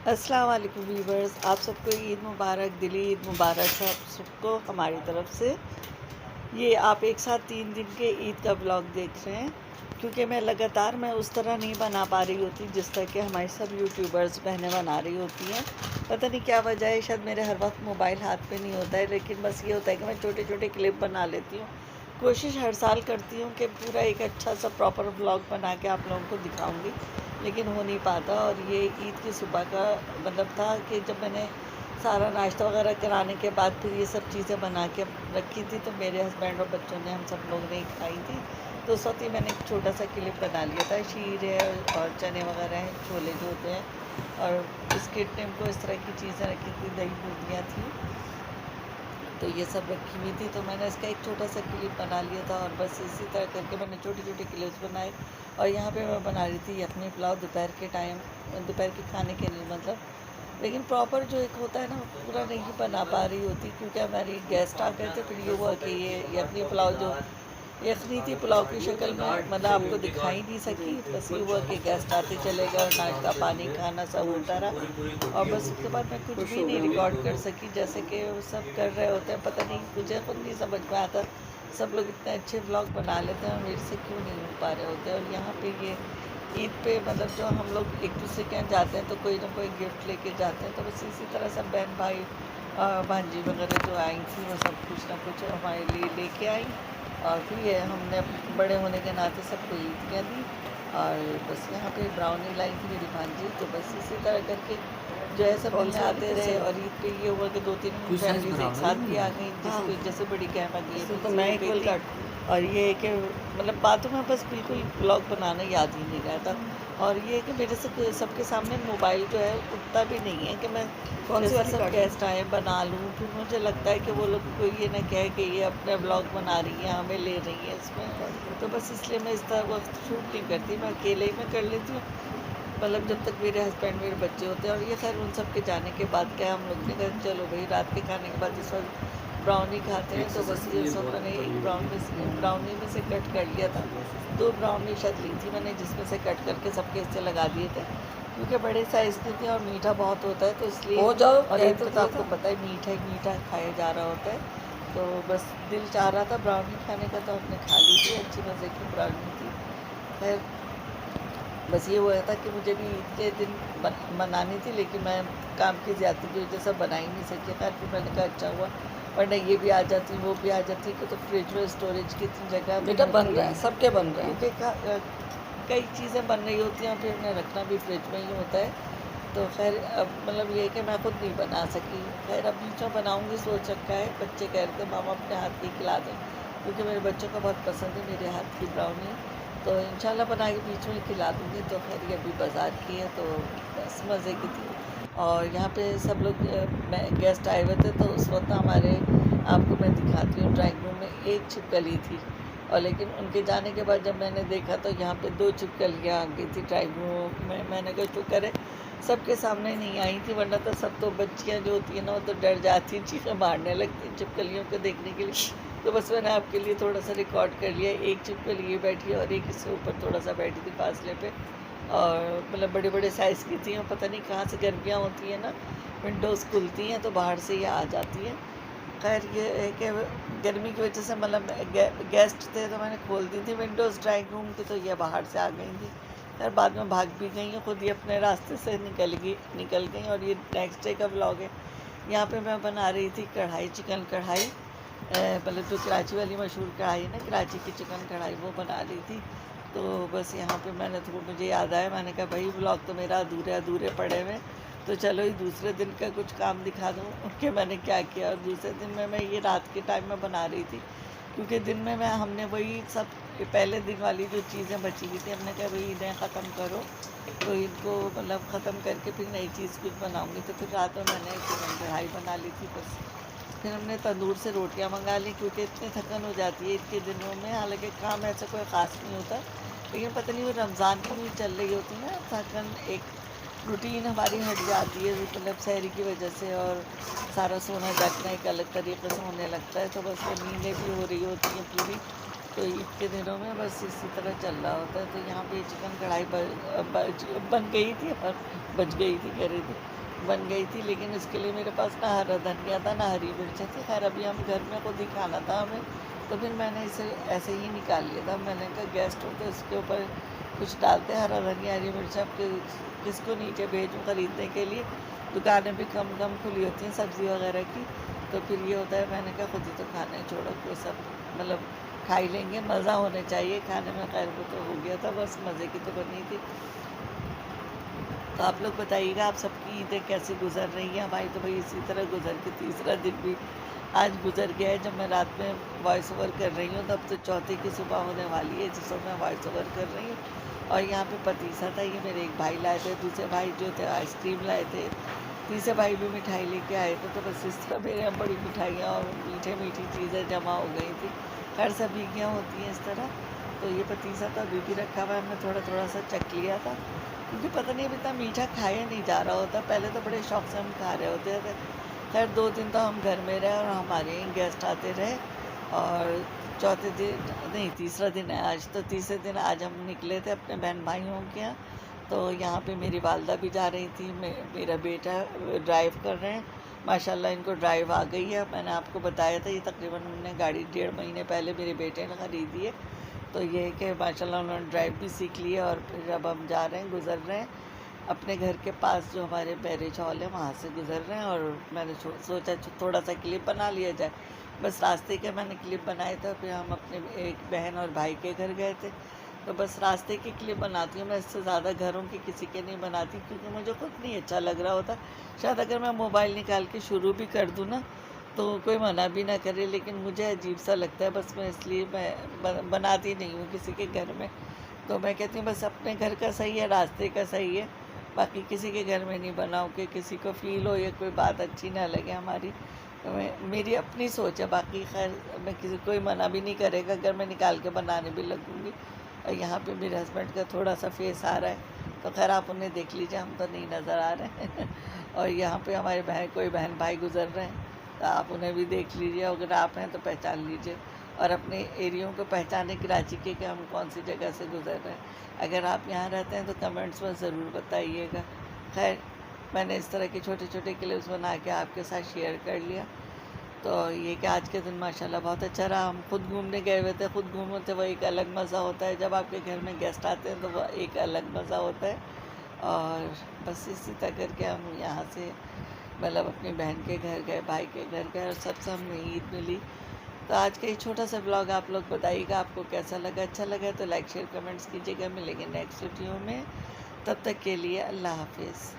अस्सलाम वालेकुम वीवर्स, आप सबको ईद मुबारक, दिली ईद मुबारक सब सबको हमारी तरफ से। ये आप एक साथ 3 दिन के ईद का ब्लॉग देख रहे हैं, क्योंकि मैं उस तरह नहीं बना पा रही होती जिस तरह के हमारी सब यूट्यूबर्स बहनें बना रही होती हैं। पता नहीं क्या वजह है, शायद मेरे हर वक्त मोबाइल हाथ पे नहीं होता है, लेकिन बस ये होता है कि मैं छोटे छोटे क्लिप बना लेती हूँ। कोशिश हर साल करती हूँ कि पूरा एक अच्छा सा प्रॉपर ब्लॉग बना के आप लोगों को दिखाऊँगी, लेकिन हो नहीं पाता। और ये ईद की सुबह का मतलब था कि जब मैंने सारा नाश्ता वगैरह कराने के बाद फिर ये सब चीज़ें बना के रखी थी, तो मेरे हस्बैंड और बच्चों ने, हम सब लोग ने खाई थी। तो उस वक्त ही मैंने एक छोटा सा क्लिप बना लिया था। शीर है और चने वगैरह हैं, छोले जो होते हैं, और बिस्किट टिम इस तरह की चीज़ें रखी थी, दही बूंदियाँ थी, तो ये सब रखी हुई थी। तो मैंने इसका एक छोटा सा क्लिप बना लिया था, और बस इसी तरह करके मैंने छोटे छोटे क्लिप्स बनाए। और यहाँ पे मैं बना रही थी यखनी पुलाव दोपहर के टाइम, दोपहर के खाने के लिए मतलब। लेकिन प्रॉपर जो एक होता है ना, वो पूरा नहीं बना पा रही होती, क्योंकि हमारी गेस्ट आ गए थे। फिर ये हुआ कि ये यखनी पुलाव जो यखनी थी पुलाव की शक्ल में, मतलब आपको दिखाई नहीं सकी। बस ये हुआ कि गेस्ट आते चले गए और नाश्ता पानी खाना सब होता रहा, और बस उसके बाद मैं कुछ भी नहीं रिकॉर्ड कर सकी, जैसे कि वो सब कर रहे होते हैं। पता नहीं, मुझे खुद नहीं समझ में आता, सब लोग इतने अच्छे ब्लॉग बना लेते हैं और मेरे से क्यों नहीं हो पा रहे होते। और यहाँ पे ये ईद पे मतलब जो हम लोग एक दूसरे के यहाँ जाते हैं तो कोई ना कोई गिफ्ट लेके जाते हैं, तो बस इसी तरह सब बहन भाई भांजी वगैरह जो आई थी, वो सब कुछ ना कुछ हमारे लिए लेके आई। और फिर ये हमने बड़े होने के नाते सबको ईदियाँ दी। और बस यहाँ पे ब्राउनी लाई थी मेरी भांजी, तो बस इसी तरह करके जो है सब मिलने आते रहे। और ईद पे ये हुआ कि 2-3 फैमिलीज एक साथ भी आ गई, जिसको जैसे बड़ी कैम आ गई तो मैं इक्वल कट। और ये है कि मतलब बातों में बस बिल्कुल ब्लॉग बनाना याद ही नहीं रहता। और ये है कि मेरे से सबके सामने मोबाइल जो है उठता भी नहीं है कि मैं जैसे सब गेस्ट आए बना लूँ। फिर मुझे लगता है कि वो लोग कोई ये ना कहे कि ये अपना ब्लॉग बना रही है, हमें ले रही है इसमें। तो बस इसलिए मैं इस तरह वक्त शूट नहीं करती, मैं अकेले ही मैं कर लेती हूँ, मतलब जब तक मेरे हस्बैंड मेरे बच्चे होते हैं। और ये खैर उन सब के जाने के बाद क्या हम लोग ने कहा चलो भाई रात के खाने के बाद इस वक्त ब्राउनी खाते हैं। तो बस ये सब मैंने एक ब्राउनी में से कट कर लिया था। 2 ब्राउनी शायद ली थी मैंने, जिसमें से कट करके सबके हिस्से लगा दिए थे, क्योंकि बड़े साइज़ की थी और मीठा बहुत होता है, तो इसलिए हो जाओ। और एक तो आपको पता है मीठा ही मीठा खाया जा रहा होता है। तो बस दिल चाह रहा था ब्राउनी खाने का, तो हमने खा ली थी। अच्छी मज़े की ब्राउनी थी। खैर बस ये हुआ था कि मुझे भी ईद के दिन मनानी थी, लेकिन मैं काम की ज़्यादती की वजह से बना ही नहीं सकी। खैर फिर मैंने कहा अच्छा हुआ, वरना ये भी आ जाती वो भी आ जाती, कि तो फ्रिज में स्टोरेज की इतनी जगह बेटा बन रहा है, सबके बन रहे हैं, क्योंकि कई चीज़ें बन रही होती हैं, फिर उन्हें रखना भी फ्रिज में ही होता है। तो खैर अब मतलब ये है कि मैं खुद नहीं बना सकी। खैर अब बीच में बनाऊँगी सोच रखा है। बच्चे कह रहे थे मामा अपने हाथ की खिला दें, क्योंकि मेरे बच्चों को बहुत पसंद है मेरे हाथ की ब्राउनी। तो इंशाल्लाह बना के बीच में खिला दूँगी। तो खैर ये अभी बाज़ार की है, तो बस मज़े की थी। और यहाँ पे सब लोग मैं गेस्ट आए हुए थे, तो उस वक्त हमारे, आपको मैं दिखाती हूँ, ड्राइंग रूम में एक छिपकली थी। और लेकिन उनके जाने के बाद जब मैंने देखा तो यहाँ पे 2 छिपकलियाँ आ गई थी ड्राइंग रूम में। मैंने कहा शुक्र है सबके सामने नहीं आई थी, वरना तो सब तो बच्चियाँ जो होती हैं ना, वो तो डर जाती, चीखें मारने लगती हैं छिपकलियों को देखने के लिए। तो बस मैंने आपके लिए थोड़ा सा रिकॉर्ड कर लिया। एक छिपकली ये बैठी है और एक इसके ऊपर थोड़ा सा बैठी थी फासले पे, और मतलब बड़े बड़े साइज़ की थी। और पता नहीं कहाँ से गर्मियाँ होती हैं ना, विंडोज़ खुलती हैं तो बाहर से ये आ जाती हैं। खैर ये है कि गर्मी की वजह से मतलब गेस्ट थे तो मैंने खोल दी थी विंडोज़ ड्राइंग रूम की, तो ये बाहर से आ गई थी। खैर बाद में भाग भी गई हैं, खुद ही अपने रास्ते से निकल गई। और ये नेक्स्ट डे का व्लॉग है। यहाँ पे मैं बना रही थी कढ़ाई, चिकन कढ़ाई, मतलब जो कराची वाली मशहूर कढ़ाई है ना, कराची की चिकन कढ़ाई, वो बना रही थी। तो बस यहाँ पे मुझे याद आया, मैंने कहा भाई व्लॉग तो मेरा अधूरे अधूरे पड़े हुए, तो चलो ही दूसरे दिन का कुछ काम दिखा दूँ कि मैंने क्या किया। और दूसरे दिन में मैं ये रात के टाइम में बना रही थी, क्योंकि दिन में हमने वही सब पहले दिन वाली जो चीज़ें बची हुई थी, हमने कहा भाई इन्हें ख़त्म करो, तो इनको मतलब ख़त्म करके फिर नई चीज़ कुछ बनाऊँगी। तो फिर रात में मैंने चिकन कढ़ाई बना ली थी बस। फिर हमने तंदूर से रोटियां मंगा ली, क्योंकि इतनी थकन हो जाती है इनके दिनों में। हालांकि काम ऐसा कोई ख़ास नहीं होता, लेकिन पता नहीं वो रमज़ान की भी चल रही होती है ना, थकन एक रूटीन हमारी हट जाती है, मतलब शहरी की वजह से। और सारा सोना जागना एक अलग तरीके से होने लगता है, तो बस वो नींदें भी हो रही होती हैं पूरी। तो ईद के दिनों में बस इसी तरह चल रहा होता है। तो यहाँ पे चिकन कढ़ाई बन गई थी और बच गई थी, कह रही थी बन गई थी, लेकिन इसके लिए मेरे पास ना हरा धनिया था ना हरी मिर्चें थी। खैर अभी हम घर में खुद ही खाना था हमें, तो फिर मैंने इसे ऐसे ही निकाल लिया था। मैंने कहा गेस्ट हो तो इसके ऊपर कुछ डालते हैं, हरा धनिया हरी मिर्च। अब किसको नीचे भेजूँ ख़रीदने के लिए, दुकानें भी कम कम खुली होती हैं सब्ज़ी वगैरह की। तो फिर ये होता है, मैंने कहा खुद ही तो खाना है, छोड़ो कोई सब मतलब खा ही लेंगे, मज़ा होने चाहिए खाने में। खैर वो तो हो गया था, बस मज़े की तो बनी थी। तो आप लोग बताइएगा आप सबकी ईदें कैसे गुजर रही हैं। हमारी तो भाई इसी तरह गुजर के तीसरा दिन भी आज गुजर गया है। जब मैं रात में वॉइस ओवर कर रही हूँ तब तो चौथे की सुबह होने वाली है जिस समय मैं वॉइस ओवर कर रही हूँ। और यहाँ पे पतीसा था, ये मेरे एक भाई लाए थे, दूसरे भाई जो थे आइसक्रीम लाए थे, तीसरे भाई भी मिठाई लेके आए थे। तो बस इस तरह मेरे यहाँ बड़ी मिठाइयाँ और मीठे मीठी चीज़ें जमा हो गई थी। खैर सभी की यहाँ होती हैं इस तरह। तो ये पतीसा तो अभी भी रखा हुआ है, हमने थोड़ा थोड़ा सा चख लिया था, क्योंकि पता नहीं अभी इतना मीठा खाया नहीं जा रहा होता। पहले तो बड़े शौक से हम खा रहे होते थे। खैर 2 दिन तो हम घर में रहे और हमारे यहाँ गेस्ट आते रहे। और चौथे दिन नहीं, तीसरा दिन है आज। तो तीसरे दिन आज हम निकले थे अपने बहन भाइयों के यहाँ। तो यहाँ पे मेरी वालदा भी जा रही थी, मेरा बेटा ड्राइव कर रहे हैं। माशाल्लाह इनको ड्राइव आ गई है। मैंने आपको बताया था, ये तकरीबन उन्होंने गाड़ी 1.5 महीने पहले मेरे बेटे ने ख़रीदी है। तो ये है कि माशाल्लाह उन्होंने ड्राइव भी सीख ली है। और फिर अब हम जा रहे हैं, गुज़र रहे हैं अपने घर के पास जो हमारे मैरिज हॉल है वहाँ से गुज़र रहे हैं। और मैंने सोचा थोड़ा सा क्लिप बना लिया जाए। बस रास्ते के मैंने क्लिप बनाए थे, फिर हम अपने एक बहन और भाई के घर गए थे। तो बस रास्ते की क्लिप बनाती हूँ मैं, इससे ज़्यादा घरों की किसी के नहीं बनाती, क्योंकि मुझे खुद नहीं अच्छा लग रहा होता। शायद अगर मैं मोबाइल निकाल के शुरू भी कर दूँ ना तो कोई मना भी ना करे, लेकिन मुझे अजीब सा लगता है। बस मैं इसलिए मैं बनाती नहीं हूँ किसी के घर में। तो मैं कहती हूँ बस अपने घर का सही है, रास्ते का सही है, बाकी किसी के घर में नहीं बनाओ कि किसी को फ़ील हो या कोई बात अच्छी ना लगे हमारी। तो मेरी अपनी सोच है, बाकी खैर मैं किसी कोई मना भी नहीं करेगा अगर मैं निकाल के बनाने भी लगूँगी। और यहाँ पे मेरे हस्बैंड का थोड़ा सा फेस आ रहा है, तो खैर आप उन्हें देख लीजिए, हम तो नहीं नज़र आ रहे हैं। और यहाँ पे हमारे कोई बहन भाई गुज़र रहे हैं, तो आप उन्हें भी देख लीजिए। अगर आप हैं तो पहचान लीजिए, और अपने एरियो को पहचाने कराची के कि हम कौन सी जगह से गुज़र रहे हैं। अगर आप यहाँ रहते हैं तो कमेंट्स में ज़रूर बताइएगा। खैर मैंने इस तरह के छोटे छोटे क्लिप्स बना के आपके साथ शेयर कर लिया। तो ये कि आज के दिन माशाल्लाह बहुत अच्छा रहा। हम खुद घूमने गए हुए थे, खुद घूमे थे, वो एक अलग मज़ा होता है। जब आपके घर में गेस्ट आते हैं तो वह एक अलग मज़ा होता है। और बस इसी तरह करके हम यहाँ से मतलब अपनी बहन के घर गए, भाई के घर गए, और सबसे हमें ईद मिली। तो आज का ये छोटा सा ब्लॉग आप लोग बताइएगा आपको कैसा लगा। अच्छा लगा तो लाइक शेयर कमेंट्स कीजिएगा। मिलेंगे नेक्स्ट वीडियो में, तब तक के लिए अल्लाह हाफिज़।